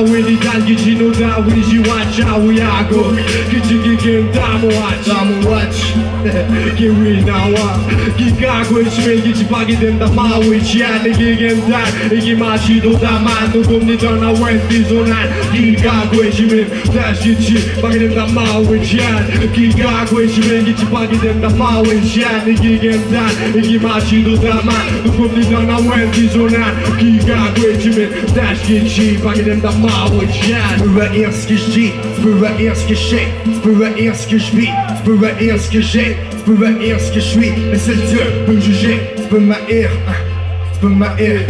Wini Dangi Chinoda Wiji Wacha Wiago Kichiki Damu Watch Kiwinawa Kikago Ishme Kichipagi Denda Maui Chiani Gigenda Igimachi Doda Manu Gumni Dona Wendy Zonan Kikago Ishme Dashichi Bagi Denda Maui Chian Kikago Ishme Kichipagi Denda Maui Chiani Gigenda Igimachi Doda Manu Gumni Dona Wendy Zonan Kikago Ishme Dashichi Bagi Denda Maui Chian Tu peux pas dire ce que je dis, tu peux pas dire ce que je sais, tu peux pas dire ce que je vis, tu peux pas dire ce que j'ai, tu peux pas dire ce que je suis, mais seul Dieu peut me juger, tu peux m'haïr, tu peux m'haïr,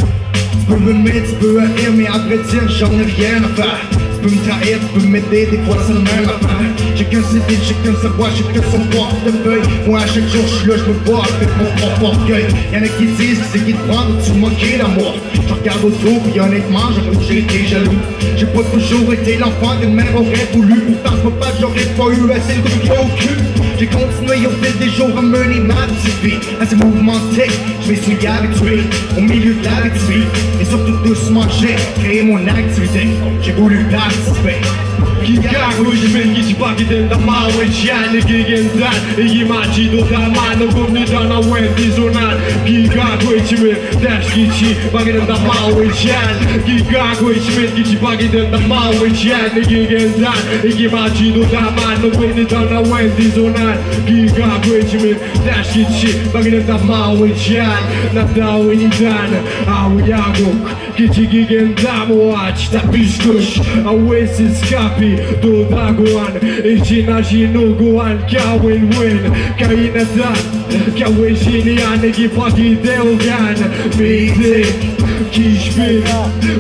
tu peux me mettre, tu peux haïr, mais à vrai dire j'en ai rien à faire. Tu peux me trahir, tu peux m'aider, des fois c'est le même affaire. J'ai qu'un CD, j'ai qu'un savoir, j'ai qu'un son portefeuille. Moi à chaque jour je suis là, je me bats avec mon propre orgueil. Y'en a qui disent que c'est qui te prend, tu manquais d'amour. Je regarde autour, puis honnêtement j'avoue que j'ai été jaloux. J'ai pas toujours été l'enfant qu'une mère aurait voulu. Pourtant je me pas, j'aurais pas eu assez de pied au cul. J'ai continué au fil des jours à mener ma petite vie. À ces mouvements tech, je me suis habitué au milieu de la vie. Et surtout doucement j'ai créé mon activité. J'ai voulu participer. Kikago Ishme Kichipagi Denda Maui Chiani Gigenda Igimachi Doda Manu Gumni Dona Wendy Zonan Kikago Ishme Dashichi Bagi Denda Maui Chian Kikago Ishme Kichipagi Denda Maui Chiani Gigenda Igimachi Doda Manu Gumni Dona Wendy Zonan Kikago Ishme Dashichi Bagi Denda Maui Chian Nadawi Nidan Awiyagok Kichi Gigenda Moach Tapiskush Awesis Kapi do Dagoan, Ejinajino Goan, Kawin Win, Kainatan, Kawejinian, Gipaki Deogan, Mide, Kishbin,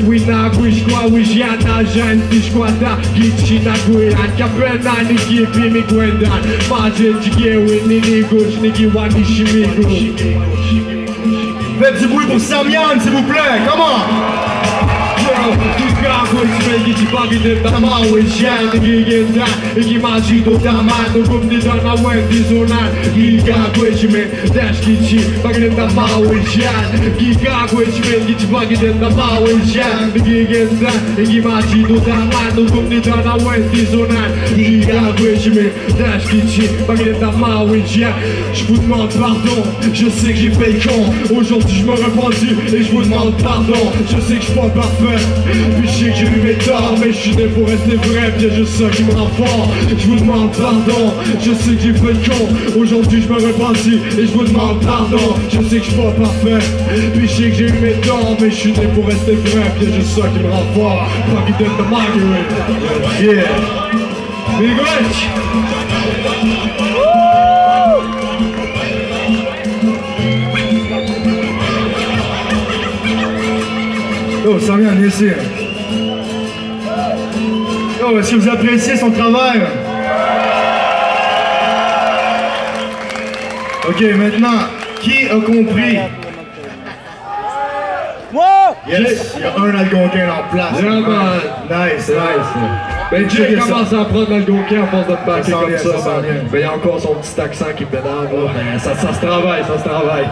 Winagwishwa, Wijanajan, Tishkwata, Gichinaguan, Kapena, Niki, Pimi Gwendan, Majin, Jigewin, Ninigosh, Niki Wani Shimigo. Faites du bruit pour Samian, s'il vous plaît, comment? Kikago Ishme Kichipagi Denda Maui Chiani Gigenda Igimachi Doda Manu Gumni Dona Wendy Zonan Kikago Ishme Dashichi Bagi Denda Maui Chian Kikago Ishme Kichipagi Denda Maui Chian Gigenda Igimachi Doda Manu Gumni Dona Wendy Zonan Kikago Ishme Dashichi Bagi Denda Maui Chian. Je vous demande pardon, je sais que j'ai fait le con. Aujourd'hui je me repentis et je vous demande pardon. Je sais que je suis pas parfait, puis je sais que j'ai eu mes torts, mais je suis né pour rester vrai, bien je sais qui me rend fort. Je vous demande pardon, je sais que j'ai fait le con. Aujourd'hui je me repentis et je vous demande pardon. Je sais que je suis pas parfait, puis je sais que j'ai eu mes torts, mais je suis né pour rester vrai, bien je sais qui me rend fort. Fucking dead the Margaret. Yeah. Big Rich. Oh, Samian, ici. Oh, est-ce que vous appréciez son travail? Ok, maintenant, qui a compris? Moi! Yes, il y a un algonquin en place. Yeah, man. Nice, nice. Ben, Jay commence à prendre l'algonquin à force de te backer comme ça. Ben, il y a encore son petit accent qui pédale. Ben, ça se travaille, ça se travaille.